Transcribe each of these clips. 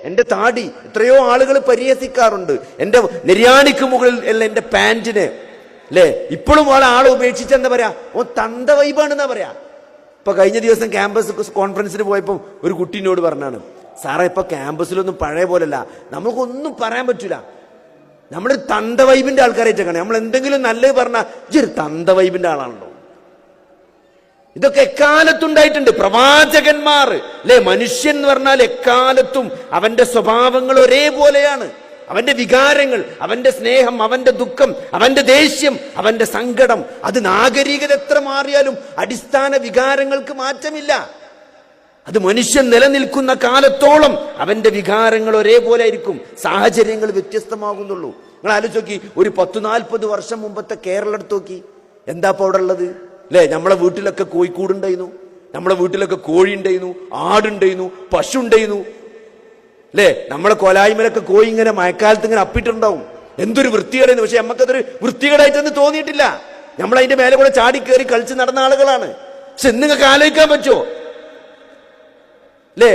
എന്റെ താടി എത്രയോ ആളുകൾ പരിഹസിക്കാറുണ്ട്. എന്റെ നിര്യാണിക്ക് മുകളിൽ അല്ല എന്റെ പാന്റിന് അല്ലേ, ഇപ്പോഴും ആളെ ഉപേക്ഷിച്ചെന്താ പറയാ, ഓ തന്ത വൈബാണെന്നാ പറയാ. ഇപ്പൊ കഴിഞ്ഞ ദിവസം ക്യാമ്പസ് കോൺഫറൻസിന് പോയപ്പോ ഒരു കുട്ടീനോട് പറഞ്ഞാണ്, സാറേ ഇപ്പൊ ക്യാമ്പസിലൊന്നും പഴയ പോലല്ല, നമുക്കൊന്നും പറയാൻ പറ്റൂല, നമ്മളൊരു തന്ത വൈബിന്റെ ആൾക്കാരായിട്ടാണ്. നമ്മൾ എന്തെങ്കിലും നല്ലത് പറഞ്ഞാൽ ഇതൊരു തന്ത വൈബിന്റെ ആളാണല്ലോ. ഇതൊക്കെ എക്കാലത്തുണ്ടായിട്ടുണ്ട്. പ്രവാചകന്മാർ അല്ലെ, മനുഷ്യൻ എന്ന് പറഞ്ഞാൽ എക്കാലത്തും അവന്റെ സ്വഭാവങ്ങൾ ഒരേപോലെയാണ്. അവന്റെ വികാരങ്ങൾ, അവന്റെ സ്നേഹം, അവന്റെ ദുഃഖം, അവന്റെ ദേഷ്യം, അവന്റെ സങ്കടം, അത് നാഗരികത എത്ര മാറിയാലും അടിസ്ഥാന വികാരങ്ങൾക്ക് മാറ്റമില്ല. അത് മനുഷ്യൻ നിലനിൽക്കുന്ന കാലത്തോളം അവന്റെ വികാരങ്ങൾ ഒരേപോലെ ആയിരിക്കും. സാഹചര്യങ്ങൾ വ്യത്യസ്തമാകുന്നുള്ളൂ. നിങ്ങൾ ആലോചിച്ച് നോക്കി, ഒരു 10-40 വർഷം മുമ്പത്തെ കേരളം എടുത്ത് നോക്കി, എന്താ ഇപ്പൊ അവിടെ ഉള്ളത് അല്ലെ? നമ്മളെ വീട്ടിലൊക്കെ കോഴിക്കൂടുണ്ടായിരുന്നു, നമ്മളെ വീട്ടിലൊക്കെ കോഴി ഉണ്ടായിരുന്നു, ആടുണ്ടായിരുന്നു, പശു ഉണ്ടായിരുന്നു അല്ലെ? നമ്മളെ കൊലായ്മലൊക്കെ കോഴി ഇങ്ങനെ മഴക്കാലത്ത് ഇങ്ങനെ അപ്പിട്ടുണ്ടാവും. എന്തൊരു വൃത്തികേടായിരുന്നു. പക്ഷെ നമുക്കതൊരു വൃത്തികേടായിട്ടൊന്നും തോന്നിയിട്ടില്ല. നമ്മൾ അതിന്റെ മേലെ കൂടെ ചാടി കയറി കളിച്ച് നടന്ന ആളുകളാണ്. പക്ഷെ നിങ്ങൾക്ക് ആലോചിക്കാൻ പറ്റുമോ അല്ലേ?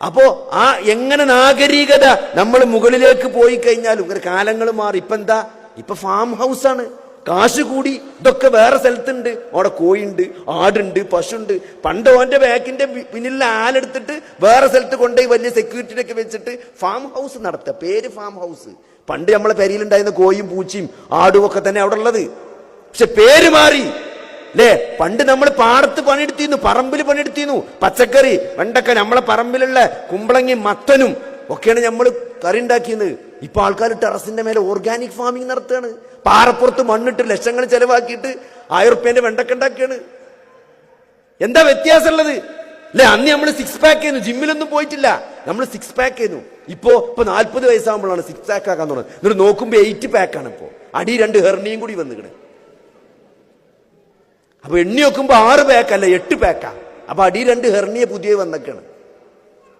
അപ്പോ ആ എങ്ങനെ നാഗരികത നമ്മൾ മുകളിലേക്ക് പോയി കഴിഞ്ഞാലും ഇങ്ങനെ കാലങ്ങൾ മാറി. ഇപ്പൊ എന്താ, ഇപ്പൊ ഫാം ഹൗസ് ആണ്, കാശ് കൂടി, ഇതൊക്കെ വേറെ സ്ഥലത്തുണ്ട്. അവിടെ കോഴിയുണ്ട്, ആടുണ്ട്, പശുണ്ട്. പണ്ട് ഓന്റെ ബാക്കിന്റെ പിന്നിലെ ആലെടുത്തിട്ട് വേറെ സ്ഥലത്ത് കൊണ്ടുപോയി വലിയ സെക്യൂരിറ്റിയൊക്കെ വെച്ചിട്ട് ഫാം ഹൗസ് നടത്തുക. പേര് ഫാം ഹൗസ്. പണ്ട് നമ്മളെ പെരിയിലുണ്ടായിരുന്ന കോഴിയും പൂച്ചയും ആടും ഒക്കെ തന്നെ അവിടെ ഉള്ളത്. പക്ഷെ പേര് മാറി അല്ലേ? പണ്ട് നമ്മൾ പാടത്ത് പണിയെടുത്തിരുന്നു, പറമ്പിൽ പണിയെടുത്തിരുന്നു. പച്ചക്കറി, വെണ്ടക്ക, നമ്മളെ പറമ്പിലുള്ള കുമ്പളങ്ങയും മത്തനും ഒക്കെയാണ് നമ്മൾ കറി ഉണ്ടാക്കിയത്. ഇപ്പൊ ആൾക്കാർ ടെറസിന്റെ മേലെ ഓർഗാനിക് ഫാമിംഗ് നടത്തുകയാണ്. പാറപ്പുറത്ത് മണ്ണിട്ട് ലക്ഷങ്ങൾ ചെലവാക്കിയിട്ട് 1000 റുപ്യന്റെ വെണ്ടക്ക ഉണ്ടാക്കിയാണ്. എന്താ വ്യത്യാസമുള്ളത് അല്ലെ? അന്ന് നമ്മൾ 6 പാക്ക് ചെയ്യുന്നു, ജിമ്മിലൊന്നും പോയിട്ടില്ല, നമ്മൾ 6 പാക്ക് ചെയ്യുന്നു. ഇപ്പൊ 40 വയസ്സാകുമ്പോഴാണ് 6 പാക്ക് ആക്കാൻ തുടങ്ങുന്നത്. എന്നിട്ട് നോക്കുമ്പോ 8 പാക്കാണ്. ഇപ്പോ അടി 2 ഹെർണിയും കൂടി വന്നിക്കണേ. അപ്പൊ എണ്ണി നോക്കുമ്പോ 6 പാക്കല്ല 8 പാക്കാ. അപ്പൊ അടി 2 ഹെർണിയെ പുതിയ വന്നൊക്കെയാണ്.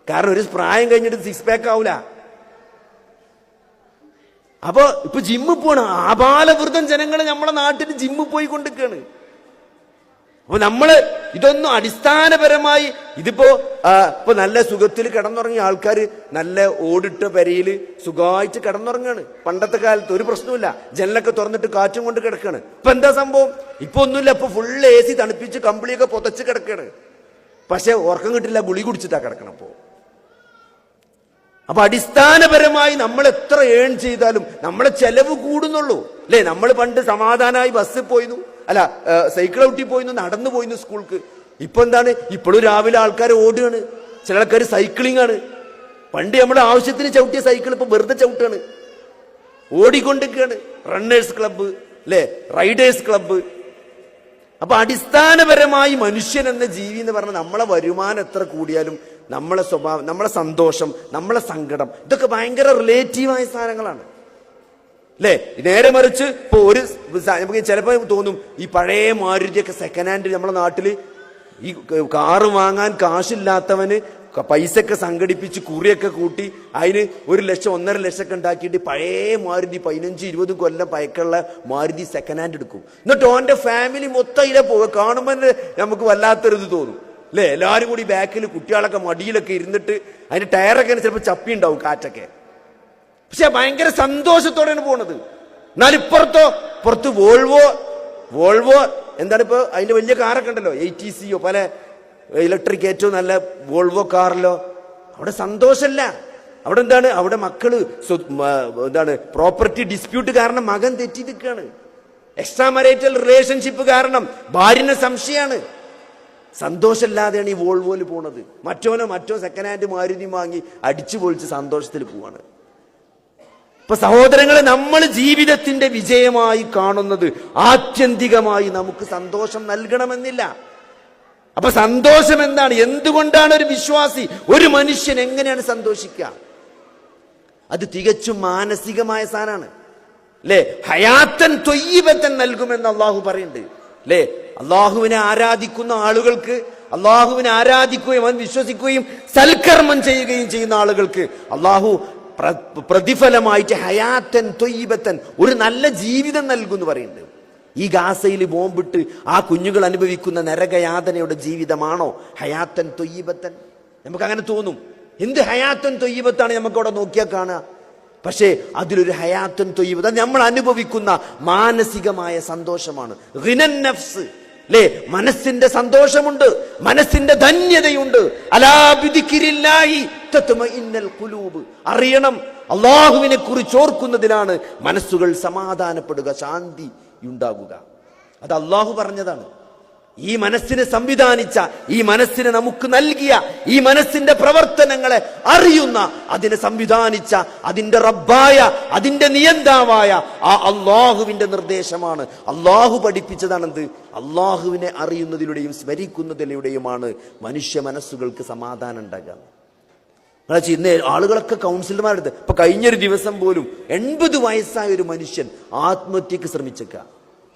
കാരണം ഒരു പ്രായം കഴിഞ്ഞിട്ട് 6 പാക്ക് ആവൂല. അപ്പൊ ഇപ്പൊ ജിമ്മിൽ പോണ ആബാലവൃതം ജനങ്ങൾ നമ്മളെ നാട്ടിൽ ജിമ്മിൽ പോയി കൊണ്ടിരിക്കുകയാണ്. അപ്പൊ നമ്മള് ഇതൊന്നും അടിസ്ഥാനപരമായി ഇതിപ്പോ ഇപ്പൊ നല്ല സുഖത്തിൽ കിടന്നുറങ്ങിയ ആൾക്കാർ നല്ല ഓടിട്ട പെരയില് സുഖമായിട്ട് കിടന്നുറങ്ങാണ്. പണ്ടത്തെ കാലത്ത് ഒരു പ്രശ്നമില്ല, ജനലൊക്കെ തുറന്നിട്ട് കാറ്റും കൊണ്ട് കിടക്കാണ്. ഇപ്പൊ എന്താ സംഭവം? ഇപ്പൊ ഒന്നുമില്ല, ഇപ്പൊ ഫുള്ള് AC തണുപ്പിച്ച് കമ്പിളിയൊക്കെ പൊതച്ച് കിടക്കാണ്. പക്ഷെ ഉറക്കം കിട്ടില്ല, ഗുളി കുടിച്ചിട്ടാ കിടക്കണം. അപ്പൊ അടിസ്ഥാനപരമായി നമ്മൾ എത്ര ഏൺ ചെയ്താലും നമ്മളെ ചെലവ് കൂടുന്നുള്ളൂ അല്ലെ? നമ്മൾ പണ്ട് സമാധാനമായി ബസ്സിൽ പോയിരുന്നു, അല്ല സൈക്കിൾ ഔട്ടി പോയിരുന്നു, നടന്നു പോയിരുന്നു സ്കൂൾക്ക്. ഇപ്പൊ എന്താണ്, ഇപ്പോഴും രാവിലെ ആൾക്കാർ ഓടുകയാണ്, ചില ആൾക്കാർ സൈക്ലിംഗ് ആണ്. പണ്ട് നമ്മുടെ ആവശ്യത്തിന് ചവിട്ടിയ സൈക്കിൾ ഇപ്പൊ വെറുതെ ചവിട്ടാണ്, ഓടിക്കൊണ്ടിരിക്കുകയാണ്. റണ്ണേഴ്സ് ക്ലബ്ബ് അല്ലെ, റൈഡേഴ്സ് ക്ലബ്ബ്. അപ്പൊ അടിസ്ഥാനപരമായി മനുഷ്യൻ എന്ന ജീവി എന്ന് പറഞ്ഞാൽ നമ്മളെ വരുമാനം എത്ര കൂടിയാലും നമ്മളെ സ്വഭാവം, നമ്മളെ സന്തോഷം, നമ്മളെ സങ്കടം, ഇതൊക്കെ ഭയങ്കര റിലേറ്റീവായ സാധനങ്ങളാണ് അല്ലേ? നേരെ മറിച്ച് ഇപ്പൊ നമുക്ക് ചിലപ്പോ തോന്നും, ഈ പഴയ മാരുതിയൊക്കെ സെക്കൻഡ് ഹാൻഡ് നമ്മളെ നാട്ടില് ഈ കാറ് വാങ്ങാൻ കാശില്ലാത്തവന് പൈസയൊക്കെ സംഘടിപ്പിച്ച് കുറിയൊക്കെ കൂട്ടി അതിന് 1 ലക്ഷം 1.5 ലക്ഷമൊക്കെ ഉണ്ടാക്കിയിട്ട് പഴയ മാരുതി 15-20 കൊല്ലം പഴക്കമുള്ള മാരുതി സെക്കൻഡ് ഹാൻഡ് എടുക്കും. എന്നിട്ട് ഓന്റെ ഫാമിലി മൊത്തം ഇതിലെ പോവുക. കാണുമ്പോൾ നമുക്ക് വല്ലാത്തൊരിത് തോന്നും അല്ലെ? എല്ലാവരും കൂടി ബാക്കിൽ, കുട്ടികളൊക്കെ മടിയിലൊക്കെ ഇരുന്നിട്ട് അതിന്റെ ടയറൊക്കെ ചിലപ്പോൾ ചപ്പി ഉണ്ടാവും, കാറ്റൊക്കെ. പക്ഷെ ഭയങ്കര സന്തോഷത്തോടെയാണ് പോണത്. എന്നാൽ പുറത്ത് വോൾവോ എന്താണ് ഇപ്പൊ അതിന്റെ വലിയ കാറൊക്കെ ഉണ്ടല്ലോ, 80CO, പല ഇലക്ട്രിക് ഏറ്റവും നല്ല വോൾവോ കാറിലോ. അവിടെ സന്തോഷമല്ല. അവിടെ എന്താണ്, അവിടെ മക്കള് എന്താണ് പ്രോപ്പർട്ടി ഡിസ്പ്യൂട്ട് കാരണം മകൻ തെറ്റി നിൽക്കുകയാണ്. എക്സ്ട്രാ മാരിറ്റൽ റിലേഷൻഷിപ്പ് കാരണം ഭാര്യനെ സംശയമാണ്. സന്തോഷമില്ലാതെയാണ് ഈ വോൾവോയിൽ പോണത്. മറ്റോ സെക്കൻഡ് ഹാൻഡ് മാരുതി വാങ്ങി അടിച്ചു പൊളിച്ച് സന്തോഷത്തിൽ പോവാണ്. ഇപ്പൊ സഹോദരങ്ങളെ, നമ്മൾ ജീവിതത്തിന്റെ വിജയമായി കാണുന്നത് ആത്യന്തികമായി നമുക്ക് സന്തോഷം നൽകണമെന്നില്ല. അപ്പൊ സന്തോഷം എന്താണ്? എന്തുകൊണ്ടാണ് ഒരു വിശ്വാസി, ഒരു മനുഷ്യൻ എങ്ങനെയാണ് സന്തോഷിക്കുക? അത് തികച്ചും മാനസികമായ സാധനമാണ് അല്ലെ? ഹയാത്തൻ ത്വയ്യിബത്തൻ നൽകുമെന്ന് അള്ളാഹു പറയുന്നുണ്ട് അല്ലെ? അള്ളാഹുവിനെ ആരാധിക്കുന്ന ആളുകൾക്ക്, അള്ളാഹുവിനെ ആരാധിക്കുകയും അവൻ വിശ്വസിക്കുകയും സൽക്കർമ്മം ചെയ്യുകയും ചെയ്യുന്ന ആളുകൾക്ക് അള്ളാഹു പ്രതിഫലമായിട്ട് ഹയാത്തൻ ത്വയ്യിബത്തൻ, ഒരു നല്ല ജീവിതം നൽകുമെന്ന് പറയുന്നുണ്ട്. ഈ ഗാസയിൽ ബോംബിട്ട് ആ കുഞ്ഞുങ്ങൾ അനുഭവിക്കുന്ന നരകയാതനയുടെ ജീവിതമാണോ ഹയാത്തൻ ത്വയ്യിബത്തൻ? നമുക്ക് അങ്ങനെ തോന്നും എന്ത് ഹയാത്തുൻ ത്വയ്യിബത്താണ് നമുക്കവിടെ നോക്കിയാൽ കാണുക. പക്ഷേ അതിലൊരു ഹയാത്തുൻ ത്വയ്യിബത്ത് അത് നമ്മൾ അനുഭവിക്കുന്ന മാനസികമായ സന്തോഷമാണ്. ഗിനൻ നഫ്സ്, അല്ലേ? മനസ്സിന്റെ സന്തോഷമുണ്ട്, മനസ്സിന്റെ ധന്യതയുണ്ട്. അലാ ബിദിക്രില്ലാഹി തത്മഇന്നൽ ഖുലൂബ്. അറിയണം, അള്ളാഹുവിനെ കുറിച്ച് ഓർക്കുന്നതിലാണ് മനസ്സുകൾ സമാധാനപ്പെടുക, ശാന്തി ഉണ്ടാകുക. അത് അള്ളാഹു പറഞ്ഞതാണ്. ഈ മനസ്സിനെ സംവിധാനിച്ച, ഈ മനസ്സിനെ നമുക്ക് നൽകിയ, ഈ മനസ്സിന്റെ പ്രവർത്തനങ്ങളെ അറിയുന്ന, അതിനെ സംവിധാനിച്ച, അതിന്റെ റബ്ബായ, അതിന്റെ നിയന്താവായ ആ അള്ളാഹുവിന്റെ നിർദ്ദേശമാണ്. അള്ളാഹു പഠിപ്പിച്ചതാണെന്ത്? അള്ളാഹുവിനെ അറിയുന്നതിലൂടെയും സ്മരിക്കുന്നതിലൂടെയുമാണ് മനുഷ്യ മനസ്സുകൾക്ക് സമാധാനം ഉണ്ടാകുക. ഇന്ന് ആളുകളൊക്കെ കൗൺസിലർമാരെടുത്ത് ഇപ്പൊ കഴിഞ്ഞൊരു ദിവസം പോലും 80 വയസ്സായ ഒരു മനുഷ്യൻ ആത്മഹത്യക്ക് ശ്രമിച്ചേക്ക.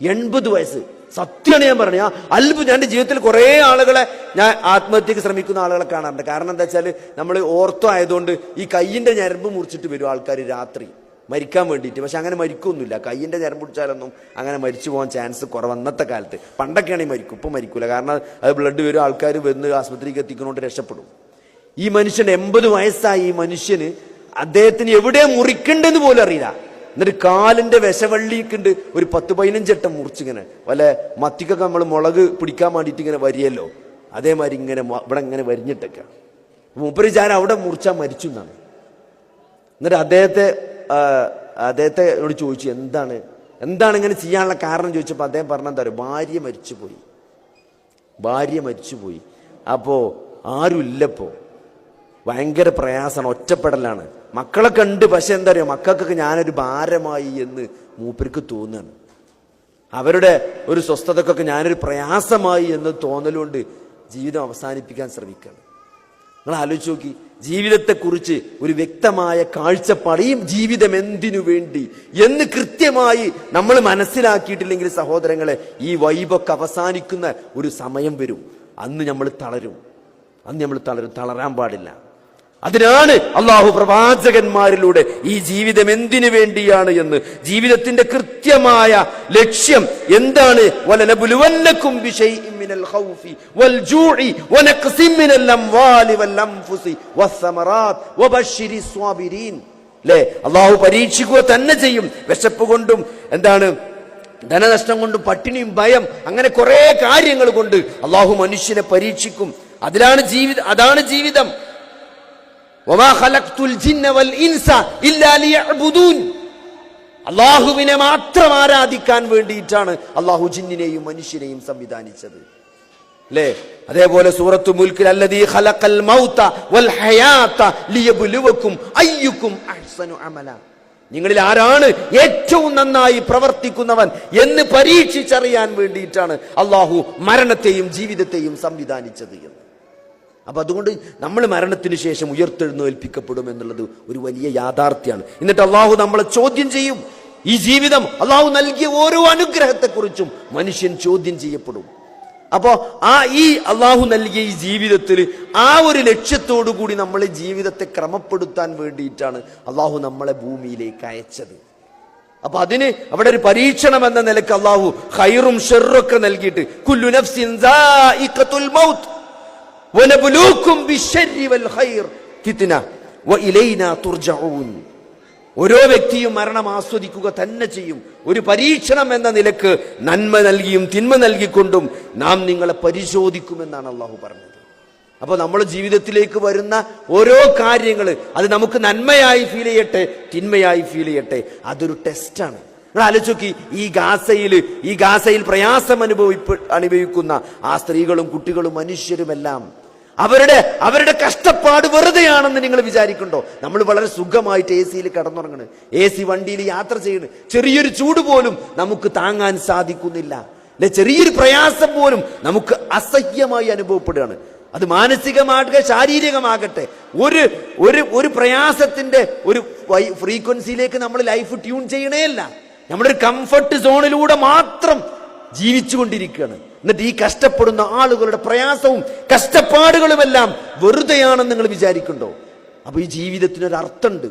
80 വയസ്സ്. സത്യമാണ് ഞാൻ പറഞ്ഞ അത്ഭുതം. എൻ്റെ ജീവിതത്തിൽ കുറെ ആളുകളെ ഞാൻ ആത്മഹത്യക്ക് ശ്രമിക്കുന്ന ആളുകളെ കാണാറുണ്ട്. കാരണം എന്താ വെച്ചാൽ നമ്മൾ ഓർത്തോ ആയതുകൊണ്ട് ഈ കയ്യിന്റെ ഞരമ്പ് മുറിച്ചിട്ട് വരും ആൾക്കാർ രാത്രി മരിക്കാൻ വേണ്ടിയിട്ട്. പക്ഷെ അങ്ങനെ മരിക്കൊന്നുമില്ല. കയ്യിന്റെ ഞരമ്പ് പിടിച്ചാലൊന്നും അങ്ങനെ മരിച്ചു പോകാൻ ചാൻസ് കുറവ് അന്നത്തെ കാലത്ത്. പണ്ടൊക്കെയാണെങ്കിൽ മരിക്കും, ഇപ്പം മരിക്കൂല. കാരണം അത് ബ്ലഡ് വരും, ആൾക്കാർ വന്ന് ആശുപത്രിക്ക് എത്തിക്കുന്നതുകൊണ്ട് രക്ഷപ്പെടും. ഈ മനുഷ്യൻ 80 വയസ്സായി. ഈ മനുഷ്യന് അദ്ദേഹത്തിന് എവിടെ മുറിക്കണ്ടെന്ന് പോലും അറിയില്ല. എന്നിട്ട് കാലിന്റെ വിഷവള്ളിക്കുണ്ട് ഒരു 10-15 വട്ടം മുറിച്ചിങ്ങനെ, വല്ല മത്തിക്കൊക്കെ നമ്മൾ മുളക് പിടിക്കാൻ വേണ്ടിയിട്ട് ഇങ്ങനെ വരിയല്ലോ, അതേമാതിരി ഇങ്ങനെ ഇവിടെ ഇങ്ങനെ വരിഞ്ഞിട്ടൊക്കെ മൂപ്പര് ഞാൻ അവിടെ മുറിച്ചാൽ മരിച്ചു എന്നാണ്. എന്നിട്ട് അദ്ദേഹത്തോട് ചോദിച്ചു എന്താണ് ഇങ്ങനെ ചെയ്യാനുള്ള കാരണം ചോദിച്ചപ്പോൾ അദ്ദേഹം പറഞ്ഞെന്താ പറയുക, ഭാര്യ മരിച്ചുപോയി. അപ്പോ ആരുമില്ലപ്പോ, ഭയങ്കര പ്രയാസമാണ്, ഒറ്റപ്പെടലാണ്. മക്കളൊക്കെ ഉണ്ട്, പക്ഷെ എന്താ പറയുക, മക്കൾക്കൊക്കെ ഞാനൊരു ഭാരമായി എന്ന് മൂപ്പർക്ക് തോന്നുകയാണ്. അവരുടെ ഒരു സ്വസ്ഥതക്കൊക്കെ ഞാനൊരു പ്രയാസമായി എന്ന് തോന്നലുകൊണ്ട് ജീവിതം അവസാനിപ്പിക്കാൻ ശ്രമിക്കുകയാണ്. നിങ്ങൾ ആലോചിച്ച് നോക്കി, ജീവിതത്തെക്കുറിച്ച് ഒരു വ്യക്തമായ കാഴ്ചപ്പാട്, ഈ ജീവിതം എന്തിനു വേണ്ടി എന്ന് കൃത്യമായി നമ്മൾ മനസ്സിലാക്കിയിട്ടില്ലെങ്കിൽ സഹോദരങ്ങളെ, ഈ വൈബൊക്കെ അവസാനിക്കുന്ന ഒരു സമയം വരും. അന്ന് നമ്മൾ തളരും. തളരാൻ പാടില്ല. അതിനാണ് അള്ളാഹു പ്രവാചകന്മാരിലൂടെ ഈ ജീവിതം എന്തിനു വേണ്ടിയാണ് എന്ന്, ജീവിതത്തിന്റെ കൃത്യമായ ലക്ഷ്യം എന്താണ്, വലനബുലുവന്നകും ബിശൈഇൻ മിനൽ ഖൗഫി വൽ ജൂഇ വനഖ്സിൻ മിനൽ അംവാലി വൽ അൻഫുസി വസ്സമറാത്ത് വബശ്ശിരിസ് സ്വാബിരീൻ. അല്ലേ? അള്ളാഹു പരീക്ഷിക്കുക തന്നെ ചെയ്യും. വിശപ്പ് കൊണ്ടും ധനനഷ്ടം കൊണ്ടും പട്ടിണിയും ഭയം, അങ്ങനെ കുറെ കാര്യങ്ങൾ കൊണ്ട് അള്ളാഹു മനുഷ്യനെ പരീക്ഷിക്കും. അതാണ് ജീവിതം. വമാ ഖലഖ്തുൽ ജിന്ന വൽ ഇൻസ ഇല്ലാ ലിയഅ്ബുദൂൻ. അള്ളാഹുവിനെ മാത്രം ആരാധിക്കാൻ വേണ്ടിയിട്ടാണ് അള്ളാഹു ജിന്നിനെയും മനുഷ്യനെയും സംവിധാനിച്ചത്. അല്ലേ? അതേപോലെ സൂറത്തു മുൽക്കിൽ അല്ലദീ ഖലഖൽ മൗത വൽ ഹയാത ലിയബ്ലുവകും അയ്യുക്കും അഹ്സനു അമല. നിങ്ങളിൽ ആരാണ് ഏറ്റവും നന്നായി പ്രവർത്തിക്കുന്നവൻ എന്ന് പരീക്ഷിച്ചറിയാൻ വേണ്ടിയിട്ടാണ് അള്ളാഹു മരണത്തെയും ജീവിതത്തെയും സംവിധാനിച്ചത് എന്ന്. അപ്പൊ അതുകൊണ്ട് നമ്മൾ മരണത്തിന് ശേഷം ഉയർത്തെഴുന്നേൽപ്പിക്കപ്പെടും എന്നുള്ളത് ഒരു വലിയ യാഥാർത്ഥ്യമാണ്. എന്നിട്ട് അള്ളാഹു നമ്മളെ ചോദ്യം ചെയ്യും. ഈ ജീവിതം, അള്ളാഹു നൽകിയ ഓരോ അനുഗ്രഹത്തെക്കുറിച്ചും മനുഷ്യൻ ചോദ്യം ചെയ്യപ്പെടും. അപ്പോ ഈ അള്ളാഹു നൽകിയ ഈ ജീവിതത്തിൽ ആ ഒരു ലക്ഷ്യത്തോടു കൂടി നമ്മൾ ജീവിതത്തെ ക്രമപ്പെടുത്താൻ വേണ്ടിയിട്ടാണ് അള്ളാഹു നമ്മളെ ഭൂമിയിലേക്ക് അയച്ചത്. അപ്പൊ അതിന് അവിടെ ഒരു പരീക്ഷണം എന്ന നിലക്ക് അള്ളാഹു ഖൈറും ഷർറൊക്കെ നൽകിയിട്ട് കുല്ലു നഫ്സിൻ സായിഖത്തുൽ മൗത്ത് വനബ്ലൂക്കും ബിശ്ശർരി വൽ ഖൈർ ഫിത്ന വഇലൈനാ തുർജഊൻ. ഓരോ വ്യക്തിയും മരണം ആസ്വദിക്കുക തന്നെ ചെയ്യും. ഒരു പരീക്ഷണം എന്ന നിലക്ക് നന്മ നൽകിയും തിന്മ നൽകിക്കൊണ്ടും നാം നിങ്ങളെ പരിശോധിക്കുമെന്നാണ് അള്ളാഹു പറഞ്ഞത്. അപ്പൊ നമ്മൾ ജീവിതത്തിലേക്ക് വരുന്ന ഓരോ കാര്യങ്ങൾ അത് നമുക്ക് നന്മയായി ഫീൽ ചെയ്യട്ടെ, തിന്മയായി ഫീൽ ചെയ്യട്ടെ, അതൊരു ടെസ്റ്റാണ്. നിങ്ങൾ ആലോചിച്ച് നോക്കി, ഈ ഗാസയിൽ പ്രയാസം അനുഭവിക്കുന്ന ആ സ്ത്രീകളും കുട്ടികളും മനുഷ്യരുമെല്ലാം അവരുടെ കഷ്ടപ്പാട് വെറുതെയാണെന്ന് നിങ്ങൾ വിചാരിക്കണ്ടോ? നമ്മൾ വളരെ സുഖമായിട്ട് AC കിടന്നുറങ്ങണ്, AC വണ്ടിയിൽ യാത്ര ചെയ്യണ്, ചെറിയൊരു ചൂട് പോലും നമുക്ക് താങ്ങാൻ സാധിക്കുന്നില്ല. അല്ലെ? ചെറിയൊരു പ്രയാസം പോലും നമുക്ക് അസഹ്യമായി അനുഭവപ്പെടുകയാണ്. അത് മാനസികമാകട്ടെ ശാരീരികമാകട്ടെ, ഒരു പ്രയാസത്തിന്റെ ഒരു ഫ്രീക്വൻസിയിലേക്ക് നമ്മൾ ലൈഫ് ട്യൂൺ ചെയ്യണേയല്ല. നമ്മുടെ ഒരു കംഫർട്ട് സോണിലൂടെ മാത്രം ജീവിച്ചുകൊണ്ടിരിക്കുകയാണ്. എന്നിട്ട് ഈ കഷ്ടപ്പെടുന്ന ആളുകളുടെ പ്രയാസവും കഷ്ടപ്പാടുകളുമെല്ലാം വെറുതെയാണെന്ന് നിങ്ങൾ വിചാരിക്കണ്ടോ? അപ്പൊ ഈ ജീവിതത്തിനൊരു അർത്ഥമുണ്ട്.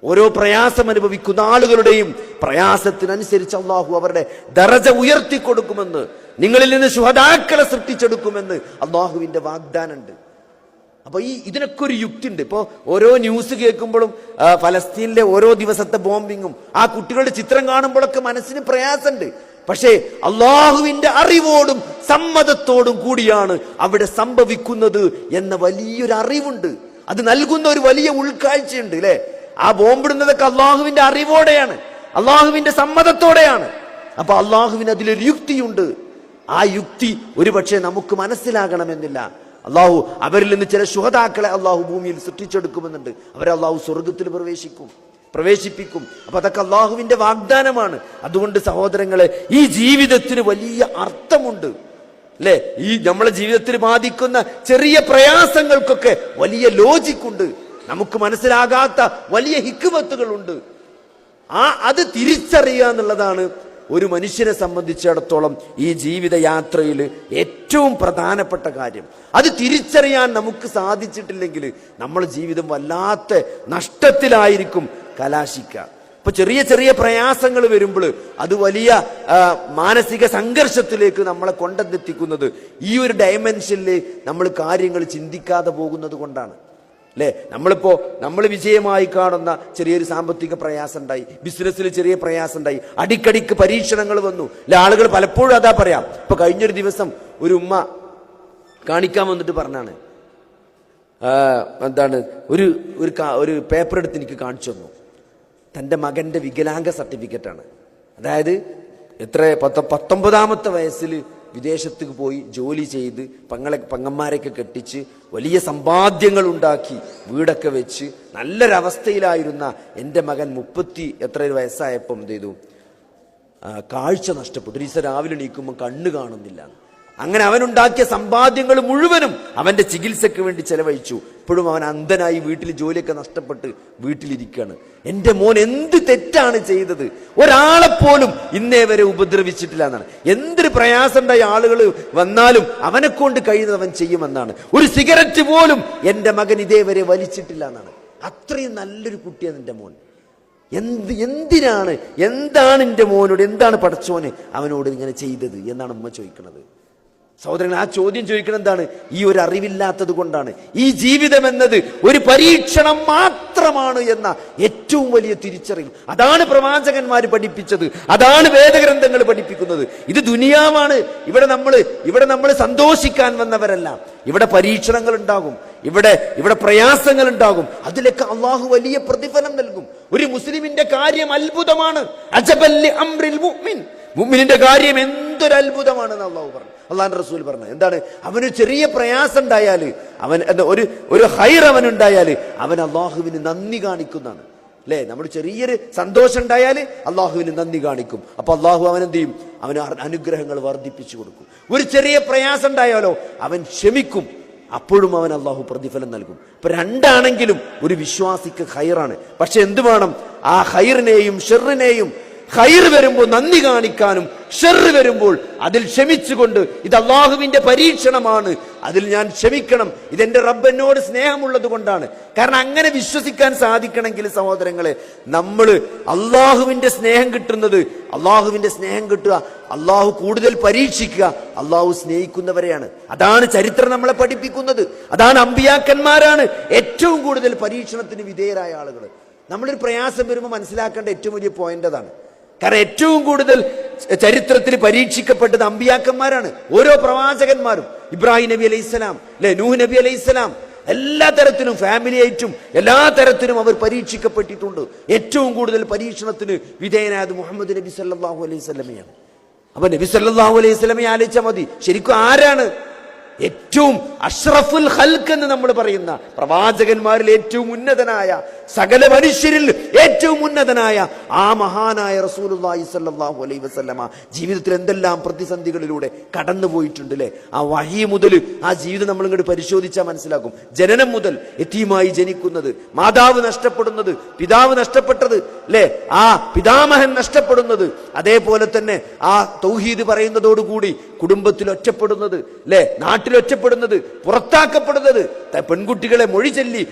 ഓരോ പ്രയാസം അനുഭവിക്കുന്ന ആളുകളുടെയും പ്രയാസത്തിനനുസരിച്ച് അള്ളാഹു അവരുടെ ദറജ ഉയർത്തിക്കൊടുക്കുമെന്ന്, നിങ്ങളിൽ നിന്ന് ശുഹദാക്കളെ സൃഷ്ടിച്ചെടുക്കുമെന്ന് അള്ളാഹുവിന്റെ വാഗ്ദാനമുണ്ട്. അപ്പൊ ഇതിനൊക്കെ ഒരു യുക്തി ഉണ്ട്. ഇപ്പോ ഓരോ ന്യൂസ് കേൾക്കുമ്പോഴും ഫലസ്തീനിലെ ഓരോ ദിവസത്തെ ബോംബിങ്ങും ആ കുട്ടികളുടെ ചിത്രം കാണുമ്പോഴൊക്കെ മനസ്സിന് പ്രയാസമുണ്ട്. പക്ഷേ അള്ളാഹുവിന്റെ അറിവോടും സമ്മതത്തോടും കൂടിയാണ് അവിടെ സംഭവിക്കുന്നത് എന്ന വലിയൊരു അറിവുണ്ട്. അത് നൽകുന്ന ഒരു വലിയ ഉൾക്കാഴ്ചയുണ്ട് അല്ലെ. ആ ബോംബിടുന്നതൊക്കെ അള്ളാഹുവിന്റെ അറിവോടെയാണ്, അള്ളാഹുവിന്റെ സമ്മതത്തോടെയാണ്. അപ്പൊ അള്ളാഹുവിന് അതിലൊരു യുക്തിയുണ്ട്. ആ യുക്തി ഒരുപക്ഷെ നമുക്ക് മനസ്സിലാകണമെന്നില്ല. അള്ളാഹു അവരിൽ നിന്ന് ചില ശുഹദാക്കളെ അള്ളാഹു ഭൂമിയിൽ സൃഷ്ടിച്ചെടുക്കുമെന്നുണ്ട്. അവരെ അള്ളാഹു സ്വർഗത്തിൽ പ്രവേശിപ്പിക്കും. അപ്പൊ അതൊക്കെ അള്ളാഹുവിന്റെ വാഗ്ദാനമാണ്. അതുകൊണ്ട് സഹോദരങ്ങളെ, ഈ ജീവിതത്തിന് വലിയ അർത്ഥമുണ്ട് അല്ലെ. ഈ നമ്മളെ ജീവിതത്തിൽ ബാധിക്കുന്ന ചെറിയ പ്രയാസങ്ങൾക്കൊക്കെ വലിയ ലോജിക്കുണ്ട്, നമുക്ക് മനസ്സിലാകാത്ത വലിയ ഹിക്മത്തുകളുണ്ട്. അത് തിരിച്ചറിയുക എന്നുള്ളതാണ് ഒരു മനുഷ്യനെ സംബന്ധിച്ചിടത്തോളം ഈ ജീവിതയാത്രയിൽ ഏറ്റവും പ്രധാനപ്പെട്ട കാര്യം. അത് തിരിച്ചറിയാൻ നമുക്ക് സാധിച്ചിട്ടില്ലെങ്കിൽ നമ്മുടെ ജീവിതം വല്ലാത്ത നഷ്ടത്തിലായിരിക്കും കലാശിക്കുക. ഇപ്പൊ ചെറിയ ചെറിയ പ്രയാസങ്ങൾ വരുമ്പോൾ അത് വലിയ മാനസിക സംഘർഷത്തിലേക്ക് നമ്മളെ കൊണ്ടെത്തിക്കുന്നത് ഈ ഒരു ഡയമെൻഷനിൽ നമ്മൾ കാര്യങ്ങൾ ചിന്തിക്കാതെ പോകുന്നത് കൊണ്ടാണ് അല്ലെ. നമ്മൾ വിജയമായി കാണുന്ന ചെറിയൊരു സാമ്പത്തിക പ്രയാസം ഉണ്ടായി, ബിസിനസ്സിൽ ചെറിയ പ്രയാസം ഉണ്ടായി, അടിക്കടിക്ക് പരീക്ഷണങ്ങൾ വന്നു അല്ലെ. ആളുകൾ പലപ്പോഴും അതാ പറയാം. ഇപ്പൊ കഴിഞ്ഞൊരു ദിവസം ഒരു ഉമ്മ കാണിക്കാൻ വന്നിട്ട് പറഞ്ഞാണ്, എന്താണ് ഒരു പേപ്പർ എടുത്ത് എനിക്ക് കാണിച്ചു തന്നു. തൻ്റെ മകന്റെ വികലാംഗ സർട്ടിഫിക്കറ്റാണ്. അതായത് 19ാമത്തെ വയസ്സിൽ വിദേശത്തേക്ക് പോയി ജോലി ചെയ്ത് പങ്ങന്മാരെയൊക്കെ കെട്ടിച്ച് വലിയ സമ്പാദ്യങ്ങൾ ഉണ്ടാക്കി വീടൊക്കെ വെച്ച് നല്ലൊരവസ്ഥയിലായിരുന്ന എൻ്റെ മകൻ 30 വയസ്സായപ്പം എന്ത് ചെയ്തു, കാഴ്ച നഷ്ടപ്പെട്ടു. ഒരു ദിവസം രാവിലെ എണീക്കുമ്പോൾ കണ്ണ് കാണുന്നില്ല. അങ്ങനെ അവനുണ്ടാക്കിയ സമ്പാദ്യങ്ങൾ മുഴുവനും അവന്റെ ചികിത്സയ്ക്ക് വേണ്ടി ചെലവഴിച്ചു. ഇപ്പോഴും അവൻ അന്ധനായി വീട്ടിൽ ജോലിയൊക്കെ നഷ്ടപ്പെട്ട് വീട്ടിലിരിക്കുകയാണ്. എൻ്റെ മോൻ എന്ത് തെറ്റാണ് ചെയ്തത്? ഒരാളെപ്പോലും ഇന്നേ വരെ ഉപദ്രവിച്ചിട്ടില്ല എന്നാണ്. എന്തൊരു പ്രയാസം ഉണ്ടായ ആളുകൾ വന്നാലും അവനെ കൊണ്ട് കഴിയുന്നത് അവൻ ചെയ്യുമെന്നാണ്. ഒരു സിഗരറ്റ് പോലും എൻ്റെ മകൻ ഇതേവരെ വലിച്ചിട്ടില്ല എന്നാണ്. അത്രയും നല്ലൊരു കുട്ടിയാണ് എൻ്റെ മോൻ. എന്താണ് എൻ്റെ മോനോട്, എന്താണ് പടച്ചോന് അവനോട് ഇങ്ങനെ ചെയ്തത് എന്നാണ് ഉമ്മ ചോദിക്കുന്നത്. സഹോദരങ്ങൾ, ആ ചോദ്യം ചോദിക്കണം എന്താണ്? ഈ ഒരു അറിവില്ലാത്തത് കൊണ്ടാണ്. ഈ ജീവിതം എന്നത് ഒരു പരീക്ഷണം മാത്രമാണ് എന്ന ഏറ്റവും വലിയ തിരിച്ചറിവ്. അതാണ് പ്രവാചകന്മാർ പഠിപ്പിച്ചത്, അതാണ് വേദഗ്രന്ഥങ്ങൾ പഠിപ്പിക്കുന്നത്. ഇത് ദുനിയാവാണ്. ഇവിടെ നമ്മൾ സന്തോഷിക്കാൻ വന്നവരല്ല. ഇവിടെ പരീക്ഷണങ്ങൾ ഉണ്ടാകും, ഇവിടെ പ്രയാസങ്ങൾ ഉണ്ടാകും. അതിലൊക്കെ അള്ളാഹു വലിയ പ്രതിഫലം നൽകും. ഒരു മുസ്ലിമിന്റെ കാര്യം അത്ഭുതമാണ്. അജബല്ലി അംറിൽ മുഅ്മിൻ, മുഅ്മിനിന്റെ കാര്യം എന്തൊരു അത്ഭുതമാണെന്ന് അള്ളാഹു പറഞ്ഞു, അള്ളാഹുവിന്റെ റസൂൽ പറഞ്ഞു. എന്താണ്? അവന് ചെറിയ പ്രയാസം ഉണ്ടായാല്, അവൻ ഒരു ഹൈർ അവനുണ്ടായാല് അവൻ അള്ളാഹുവിന് നന്ദി കാണിക്കുന്നതാണ് അല്ലെ. നമ്മൾ ചെറിയൊരു സന്തോഷം ഉണ്ടായാല് അള്ളാഹുവിന് നന്ദി കാണിക്കും. അപ്പൊ അള്ളാഹു അവൻ എന്ത് ചെയ്യും? അവന് അനുഗ്രഹങ്ങൾ വർദ്ധിപ്പിച്ചു കൊടുക്കും. ഒരു ചെറിയ പ്രയാസം ഉണ്ടായാലോ അവൻ ക്ഷമിക്കും, അപ്പോഴും അവൻ അള്ളാഹു പ്രതിഫലം നൽകും. ഇപ്പൊ രണ്ടാണെങ്കിലും ഒരു വിശ്വാസിക്ക് ഹൈറാണ്. പക്ഷെ എന്ത് വേണം? ആ ഹൈറിനെയും ഷെറിനെയും, ഖൈർ വരുമ്പോൾ നന്ദി കാണിക്കാനും ഷെർ വരുമ്പോൾ അതിൽ ക്ഷമിച്ചുകൊണ്ട് ഇത് അള്ളാഹുവിന്റെ പരീക്ഷണമാണ്, അതിൽ ഞാൻ ക്ഷമിക്കണം, ഇതെന്റെ റബ്ബ് എന്നോട് സ്നേഹമുള്ളത് കൊണ്ടാണ്. കാരണം അങ്ങനെ വിശ്വസിക്കാൻ സാധിക്കണമെങ്കിൽ സഹോദരങ്ങളെ, നമ്മൾ അള്ളാഹുവിന്റെ സ്നേഹം കിട്ടുക, അള്ളാഹു കൂടുതൽ പരീക്ഷിക്കുക, അള്ളാഹു സ്നേഹിക്കുന്നവരെയാണ്. അതാണ് ചരിത്രം നമ്മളെ പഠിപ്പിക്കുന്നത്. അതാണ് അമ്പിയാക്കന്മാരാണ് ഏറ്റവും കൂടുതൽ പരീക്ഷണത്തിന് വിധേയരായ ആളുകൾ. നമ്മളൊരു പ്രയാസം വരുമ്പോൾ മനസ്സിലാക്കേണ്ട ഏറ്റവും വലിയ പോയിന്റ് അതാണ്. കാരണം ഏറ്റവും കൂടുതൽ ചരിത്രത്തിൽ പരീക്ഷിക്കപ്പെട്ടത് അമ്പിയാക്കന്മാരാണ്. ഓരോ പ്രവാചകന്മാരും, ഇബ്രാഹിം നബി അലൈഹിസ്സലാം അല്ലെ, നൂഹ് നബി അലൈഹിസ്സലാം, എല്ലാ തരത്തിലും ഫാമിലി ആയിട്ടും എല്ലാ തരത്തിലും അവർ പരീക്ഷിക്കപ്പെട്ടിട്ടുണ്ട്. ഏറ്റവും കൂടുതൽ പരീക്ഷണത്തിന് വിധേയനായത് മുഹമ്മദ് നബി സല്ലല്ലാഹു അലൈഹി വസല്ലമയാണ്. അപ്പൊ നബി സല്ലല്ലാഹു അലൈഹി വസല്ലമയെ ആലോചിച്ചാൽ മതി, ശരിക്കും ആരാണ് ഏറ്റവും അഷ്റഫുൽ ഖൽഖ് എന്ന് നമ്മൾ പറയുന്ന പ്രവാചകന്മാരിൽ ഏറ്റവും ഉന്നതനായ, സകല മനുഷ്യരിൽ ഏറ്റവും ഉന്നതനായ ആ മഹാനായ റസൂലുള്ളാഹി സ്വല്ലല്ലാഹു അലൈഹി വസല്ലമ ജീവിതത്തിൽ എന്തെല്ലാം പ്രതിസന്ധികളിലൂടെ കടന്നുപോയിട്ടുണ്ട് അല്ലെ. ആ വഹി മുതൽ ആ ജീവിതം നമ്മൾ ഇങ്ങോട്ട് പരിശോധിച്ചാൽ മനസ്സിലാക്കും. ജനനം മുതൽ യതീമായി ജനിക്കുന്നത്, മാതാവ് നഷ്ടപ്പെടുന്നത്, പിതാവ് നഷ്ടപ്പെട്ടത് അല്ലെ, ആ പിതാമഹൻ നഷ്ടപ്പെടുന്നത്, അതേപോലെ തന്നെ ആ തൗഹീദ് പറയുന്നതോടുകൂടി കുടുംബത്തിൽ ഒറ്റപ്പെടുന്നത് അല്ലെ, നാട്ടിൽ ഒറ്റപ്പെടുന്നത്, പുറത്താക്കപ്പെടുന്നത്, പെൺകുട്ടികളെ മൊഴി ചൊല്ലി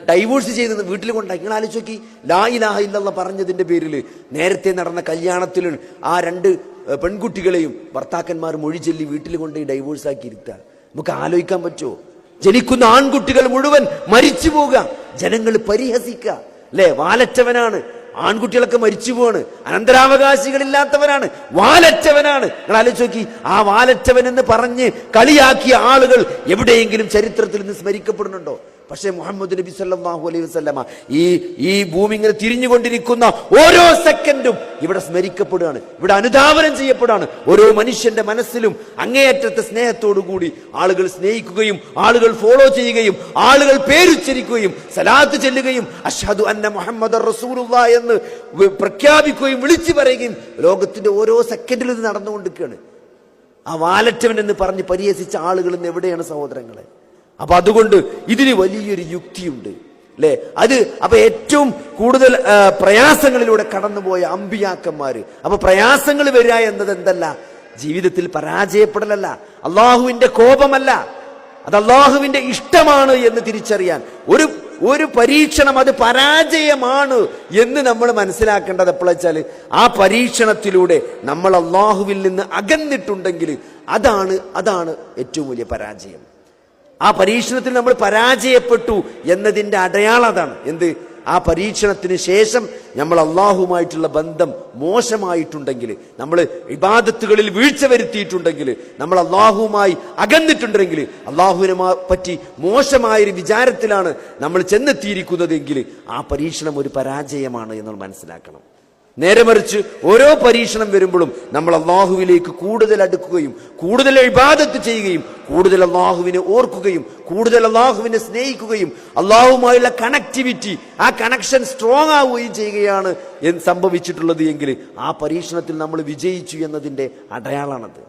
ഡൈവോഴ്സ് ചെയ്ത് വീട്ടിൽ കൊണ്ടാക്കി. നിങ്ങൾ ആലോചിച്ച് നോക്കി, ലാ ഇലാഹ ഇല്ലല്ലാഹ് പറഞ്ഞതിന്റെ പേരിൽ നേരത്തെ നടന്ന കല്യാണത്തിൽ ആ 2 പെൺകുട്ടികളെയും ഭർത്താക്കന്മാർ മൊഴി ചൊല്ലി വീട്ടിൽ കൊണ്ടുപോയി ഡൈവോഴ്സ് ആക്കി ഇരുത്തുക. നമുക്ക് ആലോചിക്കാൻ പറ്റുമോ? ജനിക്കുന്ന ആൺകുട്ടികൾ മുഴുവൻ മരിച്ചു പോവുക, ജനങ്ങൾ പരിഹസിക്കുക. അല്ലെ, വാലറ്റവനാണ്, ആൺകുട്ടികളൊക്കെ മരിച്ചു പോവാണ്, അനന്തരാവകാശികളില്ലാത്തവനാണ്, വാലറ്റവനാണ്. നിങ്ങൾ ആലോചിച്ച് നോക്കി, ആ വാലറ്റവൻ എന്ന് പറഞ്ഞ് കളിയാക്കിയ ആളുകൾ എവിടെയെങ്കിലും ചരിത്രത്തിൽ നിന്ന് സ്മരിക്കപ്പെടുന്നുണ്ടോ? പക്ഷേ മുഹമ്മദ് നബി സല്ലല്ലാഹു അലൈഹി വസല്ലമ ഈ ഭൂമി ഇങ്ങനെ തിരിഞ്ഞുകൊണ്ടിരിക്കുന്ന ഓരോ സെക്കൻഡും ഇവിടെ സ്മരിക്കപ്പെടുകയാണ്, ഇവിടെ അനുധാവനം ചെയ്യപ്പെടുകയാണ്. ഓരോ മനുഷ്യന്റെ മനസ്സിലും അങ്ങേയറ്റത്തെ സ്നേഹത്തോടു കൂടി ആളുകൾ സ്നേഹിക്കുകയും ആളുകൾ ഫോളോ ചെയ്യുകയും ആളുകൾ പേരുച്ചരിക്കുകയും സലാത്ത് ചെല്ലുകയും അഷ്ഹദു അന്ന മുഹമ്മദർ റസൂലുള്ളാഹി എന്ന് പ്രഖ്യാപിക്കുകയും വിളിച്ചു പറയുകയും ലോകത്തിന്റെ ഓരോ സെക്കൻഡിലും ഇത് നടന്നുകൊണ്ടിരിക്കുകയാണ്. ആ വാലറ്റവൻ എന്ന് പറഞ്ഞ് പരിഹസിച്ച ആളുകൾ ഇന്ന് എവിടെയാണ് സഹോദരങ്ങളെ? അപ്പൊ അതുകൊണ്ട് ഇതിന് വലിയൊരു യുക്തിയുണ്ട്, അല്ലെ? അപ്പൊ ഏറ്റവും കൂടുതൽ പ്രയാസങ്ങളിലൂടെ കടന്നുപോയ അമ്പിയാക്കന്മാര്, അപ്പൊ പ്രയാസങ്ങൾ വരിക എന്നത് എന്തല്ല? ജീവിതത്തിൽ പരാജയപ്പെടലല്ല, അള്ളാഹുവിന്റെ കോപമല്ല, അത് അള്ളാഹുവിന്റെ ഇഷ്ടമാണ് എന്ന് തിരിച്ചറിയാൻ ഒരു പരീക്ഷണം അത് പരാജയമാണ് എന്ന് നമ്മൾ മനസ്സിലാക്കേണ്ടത് എപ്പോഴാ വെച്ചാൽ, ആ പരീക്ഷണത്തിലൂടെ നമ്മൾ അള്ളാഹുവിൽ നിന്ന് അകന്നിട്ടുണ്ടെങ്കിൽ അതാണ് ഏറ്റവും വലിയ പരാജയം. ആ പരീക്ഷണത്തിൽ നമ്മൾ പരാജയപ്പെട്ടു എന്നതിന്റെ അടയാളം അതാണ്. എന്ത്? ആ പരീക്ഷണത്തിന് ശേഷം നമ്മൾ അള്ളാഹുമായിട്ടുള്ള ബന്ധം മോശമായിട്ടുണ്ടെങ്കിൽ, നമ്മൾ ഇബാദത്തുകളിൽ വീഴ്ച വരുത്തിയിട്ടുണ്ടെങ്കിൽ, നമ്മൾ അള്ളാഹുവുമായി അകന്നിട്ടുണ്ടെങ്കിൽ, അള്ളാഹുവിനെ പറ്റി മോശമായൊരു വിചാരത്തിലാണ് നമ്മൾ ചെന്നെത്തിയിരിക്കുന്നതെങ്കിൽ ആ പരീക്ഷണം ഒരു പരാജയമാണ് എന്ന് മനസ്സിലാക്കണം. നേരെ മറിച്ച് ഓരോ പരീക്ഷണം വരുമ്പോഴും നമ്മൾ അള്ളാഹുവിലേക്ക് കൂടുതൽ അടുക്കുകയും കൂടുതൽ ഇബാദത്ത് ചെയ്യുകയും കൂടുതൽ അള്ളാഹുവിനെ ഓർക്കുകയും കൂടുതൽ അള്ളാഹുവിനെ സ്നേഹിക്കുകയും അള്ളാഹുമായുള്ള കണക്ടിവിറ്റി, ആ കണക്ഷൻ സ്ട്രോങ് ആവുകയും ചെയ്യുകയാണ് സംഭവിച്ചിട്ടുള്ളത് എങ്കിൽ ആ പരീക്ഷണത്തിൽ നമ്മൾ വിജയിച്ചു എന്നതിന്റെ അടയാളാണത്.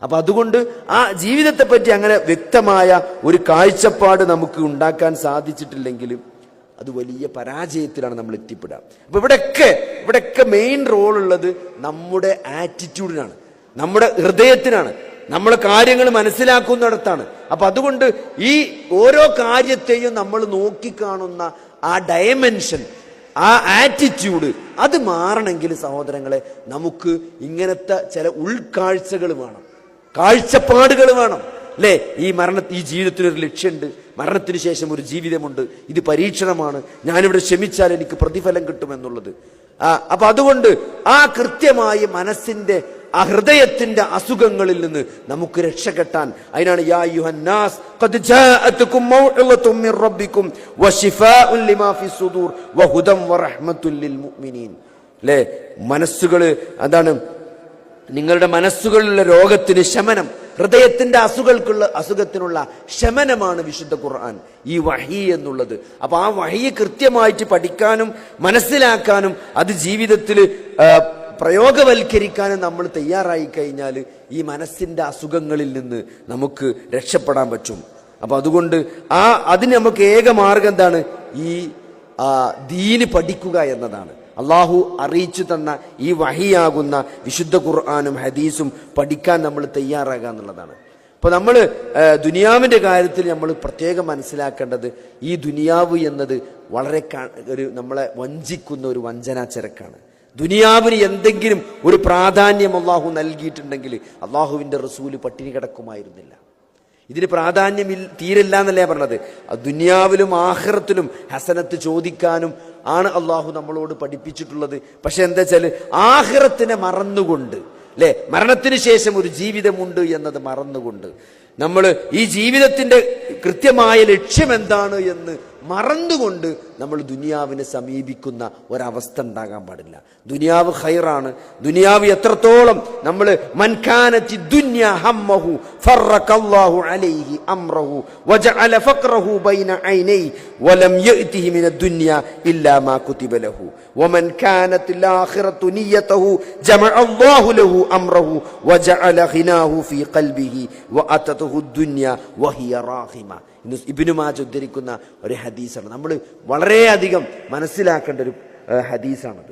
അപ്പൊ അതുകൊണ്ട് ആ ജീവിതത്തെ പറ്റി അങ്ങനെ വ്യക്തമായ ഒരു കാഴ്ചപ്പാട് നമുക്ക് ഉണ്ടാക്കാൻ സാധിച്ചിട്ടില്ലെങ്കിലും അത് വലിയ പരാജയത്തിലാണ് നമ്മൾ എത്തിപ്പെടുക. അപ്പൊ ഇവിടെയൊക്കെ മെയിൻ റോൾ ഉള്ളത് നമ്മുടെ ആറ്റിറ്റ്യൂഡിനാണ്, നമ്മുടെ ഹൃദയത്തിനാണ്, നമ്മൾ കാര്യങ്ങൾ മനസ്സിലാക്കുന്നിടത്താണ്. അപ്പൊ അതുകൊണ്ട് ഈ ഓരോ കാര്യത്തെയും നമ്മൾ നോക്കിക്കാണുന്ന ആ ഡയമെൻഷൻ, ആ ആറ്റിറ്റ്യൂഡ് അത് മാറണമെങ്കിൽ സഹോദരങ്ങളെ നമുക്ക് ഇങ്ങനത്തെ ചില ഉൾക്കാഴ്ചകൾ വേണം, കാഴ്ചപ്പാടുകൾ വേണം, അല്ലേ? ഈ ജീവിതത്തിനൊരു ലക്ഷ്യമുണ്ട്, മരണത്തിന് ശേഷം ഒരു ജീവിതമുണ്ട്, ഇത് പരീക്ഷണമാണ്, ഞാനിവിടെ ക്ഷമിച്ചാൽ എനിക്ക് പ്രതിഫലം കിട്ടുമെന്നുള്ളത്. അപ്പൊ അതുകൊണ്ട് ആ കൃത്യമായി മനസ്സിന്റെ ആ ഹൃദയത്തിന്റെ അസുഖങ്ങളിൽ നിന്ന് നമുക്ക് രക്ഷപ്പെട്ടാൻ, അതിനാണ് യാ അയ്യുഹന്നാസ് ഖദ് ജാഅതുകും മൗഇളതും മിർ റബ്ബികും വശിഫാഉൻ ലിമാ ഫിസ് സുദൂർ വഹുദൻ വറഹ്മത്തുൽ ലിൽ മുഅ്മിനീൻ. അല്ലേ? മനസ്സുകൾ അതാണ് നിങ്ങളുടെ മനസ്സുകളിലുള്ള രോഗത്തിന് ശമനം, ഹൃദയത്തിന്റെ അസുഖത്തിനുള്ള ശമനമാണ് വിശുദ്ധ ഖുർആൻ, ഈ വഹി എന്നുള്ളത്. അപ്പൊ ആ വഹി കൃത്യമായിട്ട് പഠിക്കാനും മനസ്സിലാക്കാനും അത് ജീവിതത്തിൽ പ്രയോഗവൽക്കരിക്കാനും നമ്മൾ തയ്യാറായി കഴിഞ്ഞാൽ ഈ മനസ്സിന്റെ അസുഖങ്ങളിൽ നിന്ന് നമുക്ക് രക്ഷപ്പെടാൻ പറ്റും. അപ്പൊ അതുകൊണ്ട് അതിന് നമുക്ക് ഏക മാർഗം എന്താണ്? ഈ ദീന് പഠിക്കുക എന്നതാണ്. അള്ളാഹു അറിയിച്ചു തന്ന ഈ വഹിയാകുന്ന വിശുദ്ധ ഖുർആനും ഹദീസും പഠിക്കാൻ നമ്മൾ തയ്യാറാകുക എന്നുള്ളതാണ്. അപ്പൊ നമ്മൾ ദുനിയാവിന്റെ കാര്യത്തിൽ നമ്മൾ പ്രത്യേകം മനസ്സിലാക്കേണ്ടത്, ഈ ദുനിയാവ് എന്നത് വളരെ നമ്മളെ വഞ്ചിക്കുന്ന ഒരു വഞ്ചനാചരക്കാണ്. ദുനിയാവിന് എന്തെങ്കിലും ഒരു പ്രാധാന്യം അള്ളാഹു നൽകിയിട്ടുണ്ടെങ്കിൽ അള്ളാഹുവിന്റെ റസൂല് പട്ടിണി കിടക്കുമായിരുന്നില്ല. ഇതിന് പ്രാധാന്യം തീരില്ല എന്നല്ലേ പറഞ്ഞത്. ദുനിയാവിലും ആഖിറത്തിലും ഹസനത്ത് ചോദിക്കാനും ആണ് അള്ളാഹു നമ്മളോട് പഠിപ്പിച്ചിട്ടുള്ളത്. പക്ഷെ എന്താ വെച്ചാൽ ആഖിറത്തിനെ മറന്നുകൊണ്ട്, അല്ലെ, മരണത്തിന് ശേഷം ഒരു ജീവിതമുണ്ട് എന്നത് മറന്നുകൊണ്ട്, നമ്മൾ ഈ ജീവിതത്തിന്റെ കൃത്യമായ ലക്ഷ്യം എന്താണ് എന്ന് മറന്നുകൊണ്ട് നമ്മൾ ദുനിയാവിനെ സമീപിക്കുന്ന ഒരവസ്ഥ ഉണ്ടാകാൻ പാടില്ല. ദുനിയാവ് ഖൈറാണ്. ദുനിയാവ് എത്രത്തോളം നമ്മൾ മൻകാനത്തി ദുനിയ ഹമ്മഹു ഫറഖല്ലാഹു അലൈഹി അംറഹു വജഅല ഫഖറഹു ബൈന ഐനൈ വലം യഅതിഹി മിന ദുനിയ ഇല്ലാ മാ കുതിബ ലഹു വമൻ കാനത്ത് ആഖിറതു നിയതഹു ജമഅല്ലാഹു ലഹു അംറഹു വജഅല ഖിനാഹു ഫീ ഖൽബിഹി വഅതതുഹു ദുനിയ വഹിയ റാഹിമ. ഇബ്നു മാജ ഉദ്ധരിക്കുന്ന ഒരു ഹദീസാണ്. നമ്മൾ വളരെയധികം മനസ്സിലാക്കേണ്ട ഒരു ഹദീസാണത്.